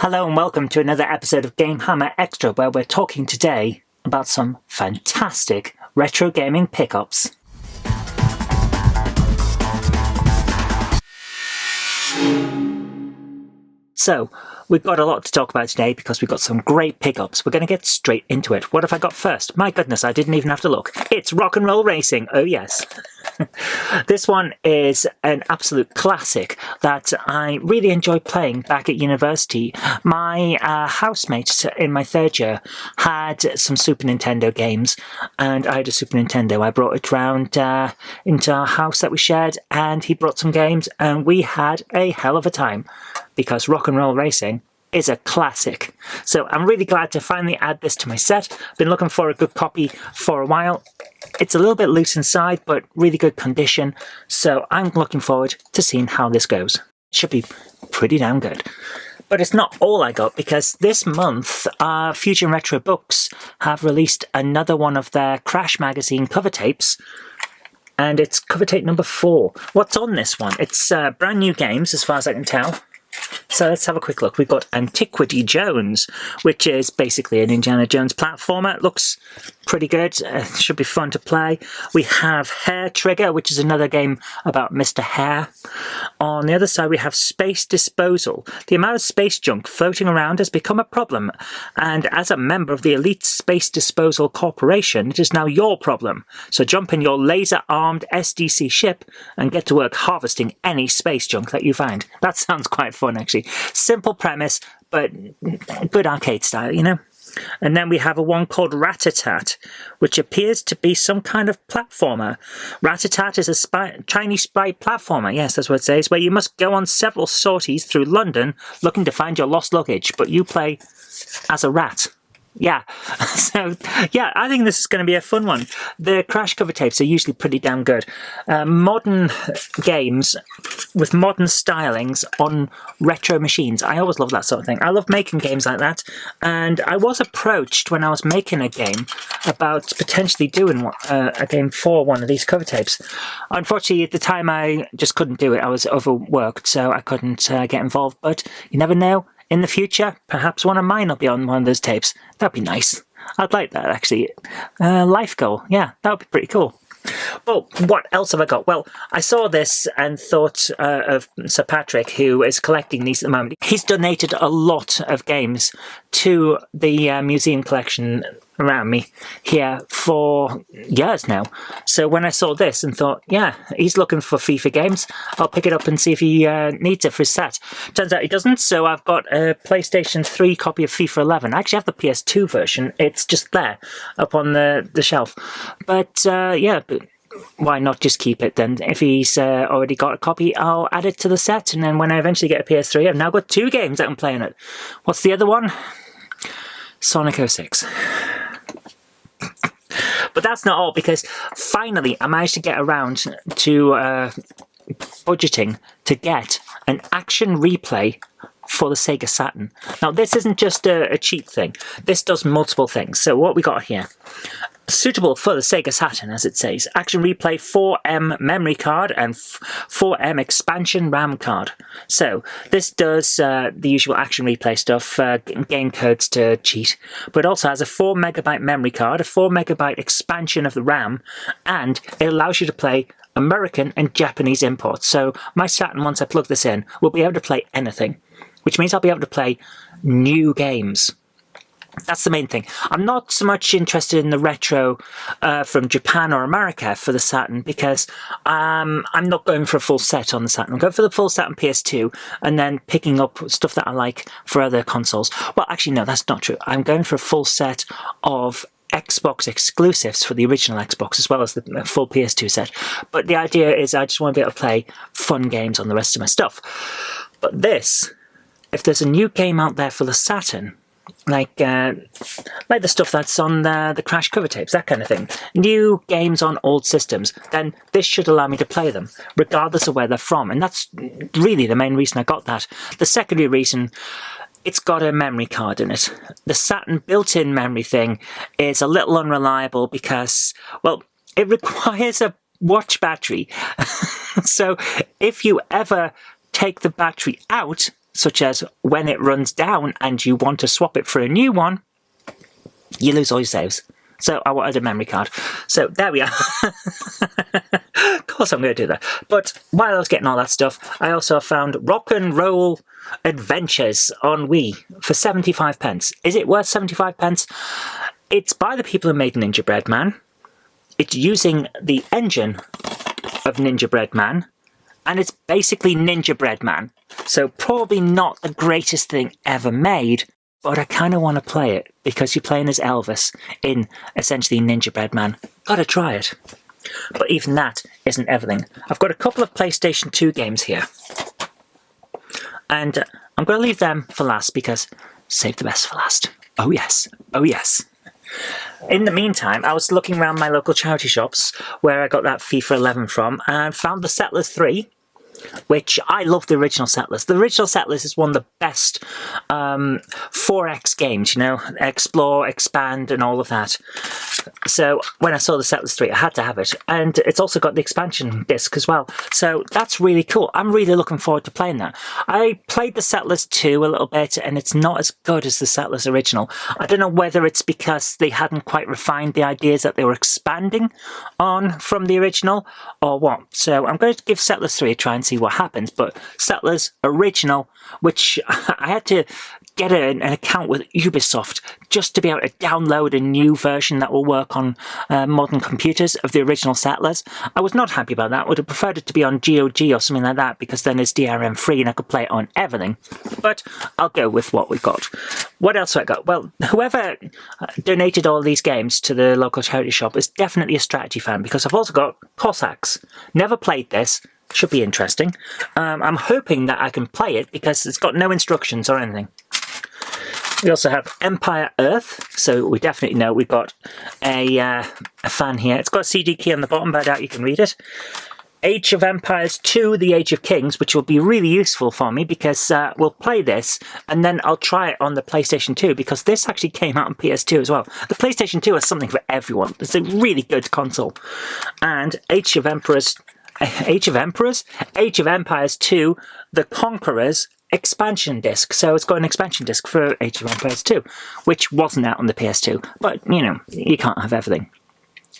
Hello and welcome to another episode of GameHammer Extra, where we're talking today about some fantastic retro gaming pickups. So, we've got a lot to talk about today because we've got some great pickups. We're going to get straight into it. What have I got first? My goodness, I didn't even have to look. It's Rock and Roll Racing. Oh yes. This one is an absolute classic that I really enjoyed playing back at university. My housemate in my third year had some Super Nintendo games, and I had a Super Nintendo. I brought it round into our house that we shared, and he brought some games, and we had a hell of a time because Rock and Roll Racing is a classic. So I'm really glad to finally add this to my set. I've been looking for a good copy for a while. It's a little bit loose inside, but really good condition. So I'm looking forward to seeing how this goes. It should be pretty damn good. But it's not all I got, because this month, Fusion Retro Books have released another one of their Crash Magazine cover tapes. And it's cover tape number 4. What's on this one? It's brand new games, as far as I can tell. So let's have a quick look. We've got Antiquity Jones, which is basically an Indiana Jones platformer. It looks pretty good. Should be fun to play. We have Hair Trigger, which is another game about Mr. Hair. On the other side, we have Space Disposal. The amount of space junk floating around has become a problem, and as a member of the elite Space Disposal Corporation, it is now your problem. So jump in your laser-armed SDC ship and get to work harvesting any space junk that you find. That sounds quite fun, actually. Simple premise, but good arcade style, you know? And then we have a one called Rat-a-Tat, which appears to be some kind of platformer. Rat-a-Tat is a Chinese sprite platformer, yes, that's what it says, where you must go on several sorties through London looking to find your lost luggage, but you play as a rat. Yeah, so yeah, I think this is going to be a fun one. The Crash cover tapes are usually pretty damn good. Modern games with modern stylings on retro machines. I always love that sort of thing. I love making games like that, and I was approached when I was making a game about potentially doing a game for one of these cover tapes. Unfortunately, at the time I just couldn't do it. I was overworked, so I couldn't get involved, but you never know. In the future, perhaps one of mine will be on one of those tapes. That'd be nice. I'd like that, actually. Life goal. Yeah, that would be pretty cool. Well, what else have I got? Well, I saw this and thought of Sir Patrick, who is collecting these at the moment. He's donated a lot of games to the museum collection around me here for years now. So when I saw this and thought, yeah, he's looking for FIFA games, I'll pick it up and see if he needs it for his set. Turns out he doesn't, so I've got a PlayStation 3 copy of FIFA 11. I actually have the PS2 version. It's just there up on the shelf. But yeah, why not just keep it then? If he's already got a copy, I'll add it to the set, and then when I eventually get a PS3, I've now got 2 games that I'm playing it. What's the other one? Sonic 06. But that's not all, because finally I managed to get around to budgeting to get an action replay for the Sega Saturn. Now this isn't just a cheap thing. This does multiple things. So what we got here, suitable for the Sega Saturn, as it says, action replay 4M memory card and 4M expansion RAM card. So this does the usual action replay stuff, game codes to cheat, but it also has a 4 megabyte memory card, a 4 megabyte expansion of the RAM, and it allows you to play American and Japanese imports. So my Saturn, once I plug this in, will be able to play anything, which means I'll be able to play new games. That's the main thing. I'm not so much interested in the retro from Japan or America for the Saturn, because I'm not going for a full set on the Saturn. I'm going for the full set on PS2 and then picking up stuff that I like for other consoles. Well, actually, no, that's not true. I'm going for a full set of Xbox exclusives for the original Xbox, as well as the full PS2 set. But the idea is I just want to be able to play fun games on the rest of my stuff. But this, if there's a new game out there for the Saturn, like the stuff that's on the Crash cover tapes, that kind of thing, new games on old systems, then this should allow me to play them, regardless of where they're from. And that's really the main reason I got that. The secondary reason, it's got a memory card in it. The Saturn built-in memory thing is a little unreliable because, well, it requires a watch battery. So if you ever take the battery out, such as when it runs down and you want to swap it for a new one, you lose all your saves. So I wanted a memory card. So there we are. Of course I'm going to do that. But while I was getting all that stuff, I also found Rock and Roll Adventures on Wii for 75 pence. Is it worth 75 pence? It's by the people who made Ninja Bread Man. It's using the engine of Ninja Bread Man. And it's basically Ninja Bread Man. So probably not the greatest thing ever made. But I kind of want to play it because you're playing as Elvis in essentially Ninja Bread Man. Gotta try it. But even that isn't everything. I've got a couple of PlayStation 2 games here. And I'm going to leave them for last because save the best for last. Oh yes, oh yes. In the meantime, I was looking around my local charity shops where I got that FIFA 11 from and found the Settlers 3. Which I love the original Settlers. The original Settlers is one of the best 4X games, you know, explore, expand and all of that. So when I saw the Settlers 3, I had to have it. And it's also got the expansion disc as well. So that's really cool. I'm really looking forward to playing that. I played the Settlers 2 a little bit and it's not as good as the Settlers original. I don't know whether it's because they hadn't quite refined the ideas that they were expanding on from the original or what. So I'm going to give Settlers 3 a try and see what happens. But Settlers original, which I had to get an account with Ubisoft just to be able to download a new version that will work on modern computers of the original Settlers. I was not happy about that. Would have preferred it to be on GOG or something like that because then it's DRM free and I could play it on everything. But I'll go with what we got. What else have I got? Well, whoever donated all these games to the local charity shop is definitely a strategy fan because I've also got Cossacks. Never played this. Should be interesting. I'm hoping that I can play it because it's got no instructions or anything. We also have Empire Earth, so we definitely know we've got a fan here. It's got a CD key on the bottom, but I doubt you can read it. Age of Empires 2, The Age of Kings, which will be really useful for me because we'll play this and then I'll try it on the PlayStation 2 because this actually came out on PS2 as well. The PlayStation 2 is something for everyone. It's a really good console. And Age of Empires 2, The Conquerors expansion disc. So it's got an expansion disc for Age of Empires 2, which wasn't out on the PS2. But, you know, you can't have everything.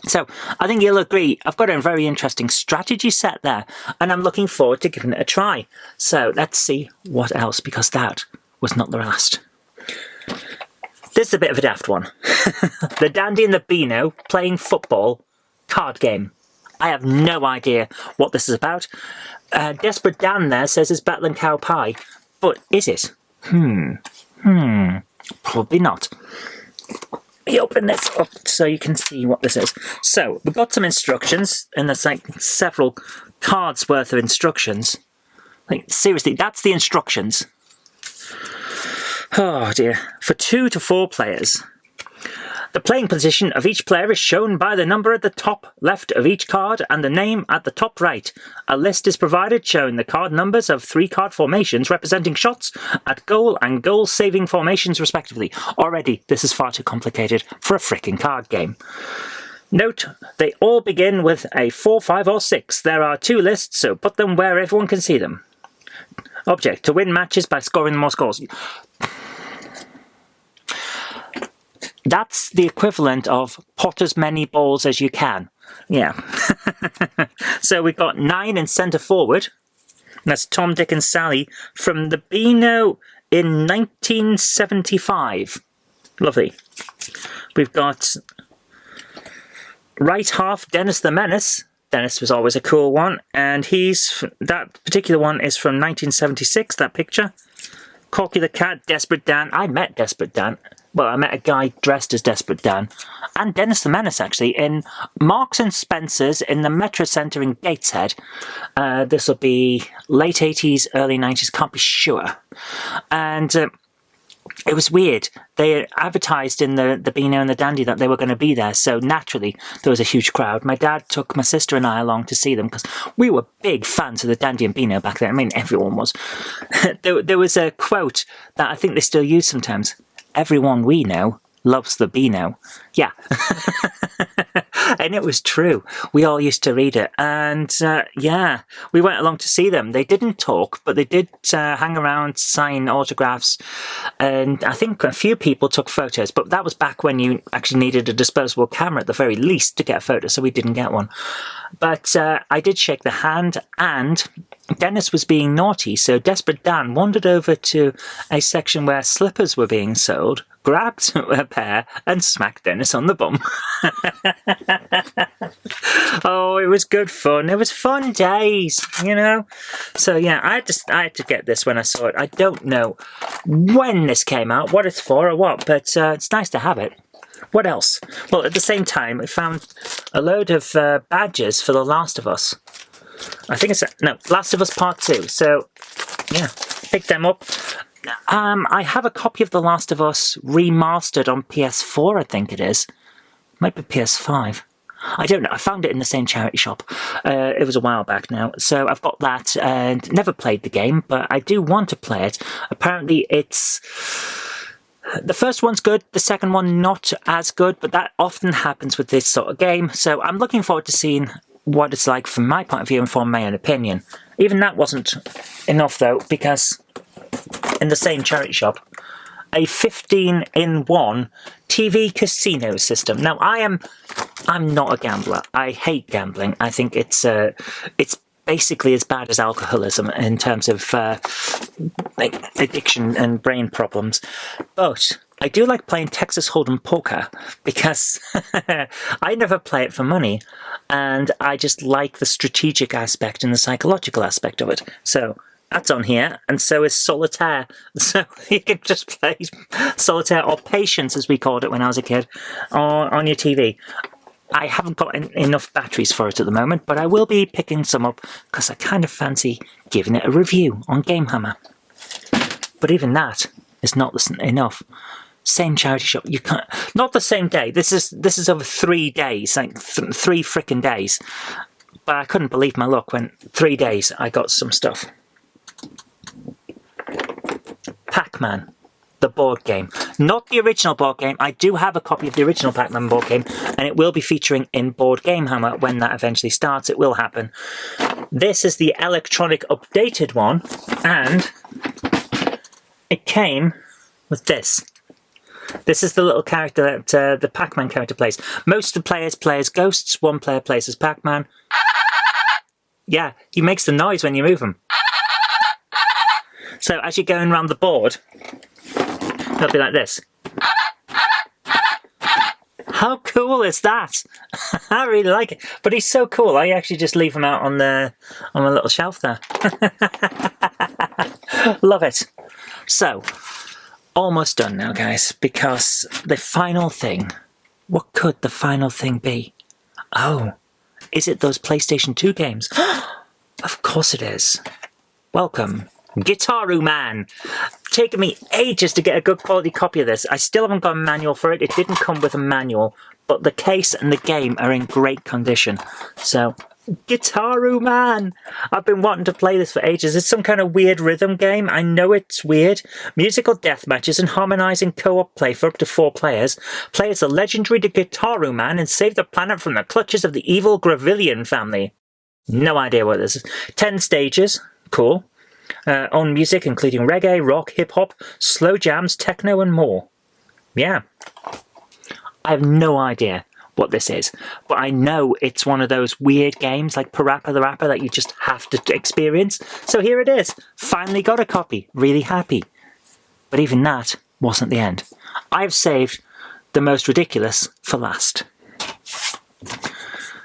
So I think you'll agree, I've got a very interesting strategy set there, and I'm looking forward to giving it a try. So let's see what else, because that was not the last. This is a bit of a daft one. The Dandy and the Beino playing football card game. I have no idea what this is about. Desperate Dan there says it's better than cow pie. But is it? Probably not. Let me open this up so you can see what this is. So, we've got some instructions, and there's like several cards worth of instructions. Like, seriously, that's the instructions. Oh dear. For 2 to 4 players. The playing position of each player is shown by the number at the top left of each card and the name at the top right. A list is provided showing the card numbers of 3 card formations representing shots at goal and goal-saving formations respectively. Already, this is far too complicated for a frickin' card game. Note, they all begin with a 4, 5 or 6. There are 2 lists, so put them where everyone can see them. Object, to win matches by scoring more scores. That's the equivalent of pot as many balls as you can. Yeah. So we've got 9 in centre forward. That's Tom, Dick and Sally from the Beino in 1975. Lovely. We've got right half Dennis the Menace. Dennis was always a cool one. And that particular one is from 1976, that picture. Corky the Cat, Desperate Dan. I met Desperate Dan. Well, I met a guy dressed as Desperate Dan. And Dennis the Menace, actually, in Marks and Spencer's in the Metro Centre in Gateshead. This will be late 80s, early 90s, can't be sure. And it was weird. They advertised in the Beino and the Dandy that they were going to be there, so naturally there was a huge crowd. My dad took my sister and I along to see them because we were big fans of the Dandy and Beino back then. I mean, everyone was. There was a quote that I think they still use sometimes. Everyone we know loves the Beino. Yeah. And it was true. We all used to read it. And yeah, we went along to see them. They didn't talk, but they did hang around, sign autographs. And I think a few people took photos. But that was back when you actually needed a disposable camera at the very least to get a photo. So we didn't get one. But I did shake the hand, and Dennis was being naughty, so Desperate Dan wandered over to a section where slippers were being sold, grabbed a pair, and smacked Dennis on the bum. Oh, it was good fun. It was fun days, you know? So yeah, I had to get this when I saw it. I don't know when this came out, what it's for or what, but it's nice to have it. What else? Well, at the same time, we found a load of badges for The Last of Us. I think it's... No, Last of Us Part 2. So, yeah, picked them up. I have a copy of The Last of Us remastered on PS4, I think it is. Might be PS5. I don't know. I found it in the same charity shop. It was a while back now. So I've got that and never played the game, but I do want to play it. Apparently it's... The first one's good, the second one not as good, but that often happens with this sort of game. So I'm looking forward to seeing what it's like from my point of view and form my own opinion. Even that wasn't enough though, because in the same charity shop, a 15-in-1 TV casino system. Now I'm not a gambler. I hate gambling. I think it's basically as bad as alcoholism in terms of addiction and brain problems. But I do like playing Texas Hold'em poker because I never play it for money, and I just like the strategic aspect and the psychological aspect of it. So that's on here, and so is Solitaire. So you can just play Solitaire, or Patience as we called it when I was a kid, on your TV. I haven't got enough batteries for it at the moment, but I will be picking some up because I kind of fancy giving it a review on GameHammer. But even that is not enough. Same charity shop. You can't. Not the same day. This is over 3 days, like 3 frickin' days. But I couldn't believe my luck when 3 days I got some stuff. PacMan. The board game. Not the original board game. I do have a copy of the original PacMan board game, and it will be featuring in Board GameHammer when that eventually starts. It will happen. This is the electronic updated one, and it came with this. This is the little character that the PacMan character plays. Most of the players play as ghosts. One player plays as PacMan. Yeah, he makes the noise when you move him. So as you're going around the board, it'll be like this. How cool is that? I really like it. But he's so cool. I actually just leave him out on my little shelf there. Love it. So, almost done now, guys, because the final thing, what could the final thing be? Oh, is it those PlayStation 2 games? Of course it is. Welcome, Guaru Man. Taken me ages to get a good quality copy of this. I still haven't got a manual for it. It didn't come with a manual, but the case and the game are in great condition. So, Guaru Man! I've been wanting to play this for ages. It's some kind of weird rhythm game. I know it's weird. Musical death matches and harmonizing co-op play for up to 4 players. Play as the legendary Guaru Man and save the planet from the clutches of the evil Gravillian family. No idea what this is. 10 stages. Cool. Own music including reggae, rock, hip-hop, slow jams, techno and more. Yeah. I have no idea what this is, but I know it's one of those weird games like Parappa the Rapper that you just have to experience. So here it is. Finally got a copy. Really happy. But even that wasn't the end. I've saved the most ridiculous for last.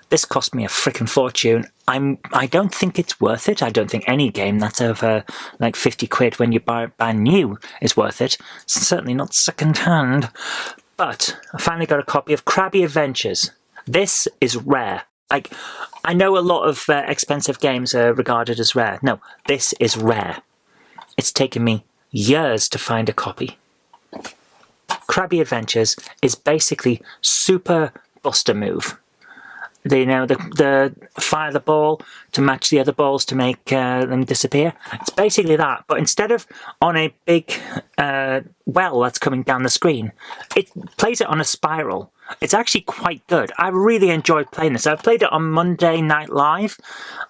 This cost me a frickin' fortune. I don't think it's worth it. I don't think any game that's over like 50 quid when you buy it brand new is worth it. Certainly not second hand. But I finally got a copy of Krabby Adventures. This is rare. Like, I know a lot of expensive games are regarded as rare. No, this is rare. It's taken me years to find a copy. Krabby Adventures is basically Super Buster Move. the fire the ball to match the other balls to make them disappear. It's basically that, but instead of on a big well that's coming down the screen, it plays it on a spiral. It's actually quite good. I really enjoyed playing this. I played it on Monday Night Live.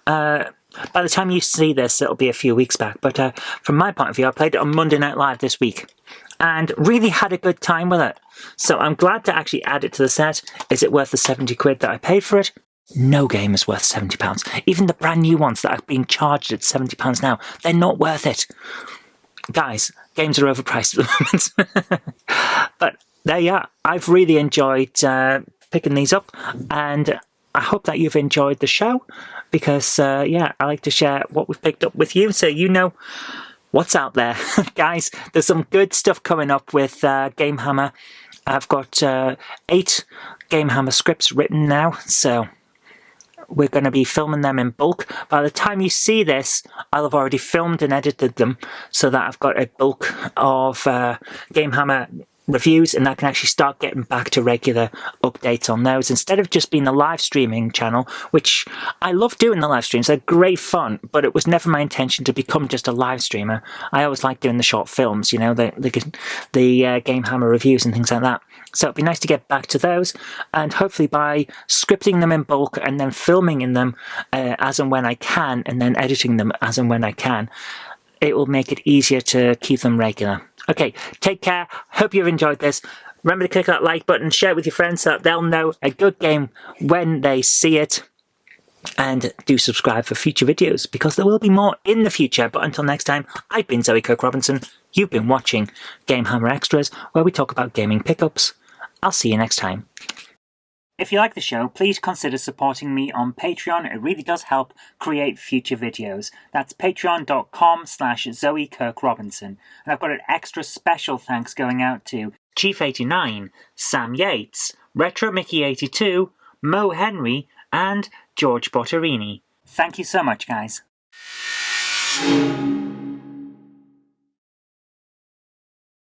By the time you see this, it'll be a few weeks back, but from my point of view, I played it on Monday Night Live this week and really had a good time with it. So I'm glad to actually add it to the set. Is it worth the 70 quid that I paid for it? No game is worth £70. Even the brand new ones that are being charged at £70 now, they're not worth it. Guys, games are overpriced at the moment. But there you are. I've really enjoyed picking these up, and I hope that you've enjoyed the show because, yeah, I like to share what we've picked up with you so you know what's out there. Guys, there's some good stuff coming up with GameHammer. I've got 8 GameHammer scripts written now, so we're going to be filming them in bulk. By the time you see this, I'll have already filmed and edited them so that I've got a bulk of GameHammer reviews, and I can actually start getting back to regular updates on those instead of just being a live streaming channel, which I love doing the live streams. They're great fun, but it was never my intention to become just a live streamer. I always like doing the short films, you know, the GameHammer reviews and things like that. So it'd be nice to get back to those, and hopefully by scripting them in bulk and then filming in them as and when I can, and then editing them as and when I can, it will make it easier to keep them regular. Okay, take care. Hope you've enjoyed this. Remember to click that like button, share it with your friends so that they'll know a good game when they see it. And do subscribe for future videos because there will be more in the future. But until next time, I've been Zoe Kirk Robinson. You've been watching GameHammer Extras, where we talk about gaming pickups. I'll see you next time. If you like the show, please consider supporting me on Patreon. It really does help create future videos. That's patreon.com/Zoe Kirk Robinson. And I've got an extra special thanks going out to Chief89, Sam Yates, Retro Mickey 82, Mo Henry, and George Bortorini. Thank you so much, guys.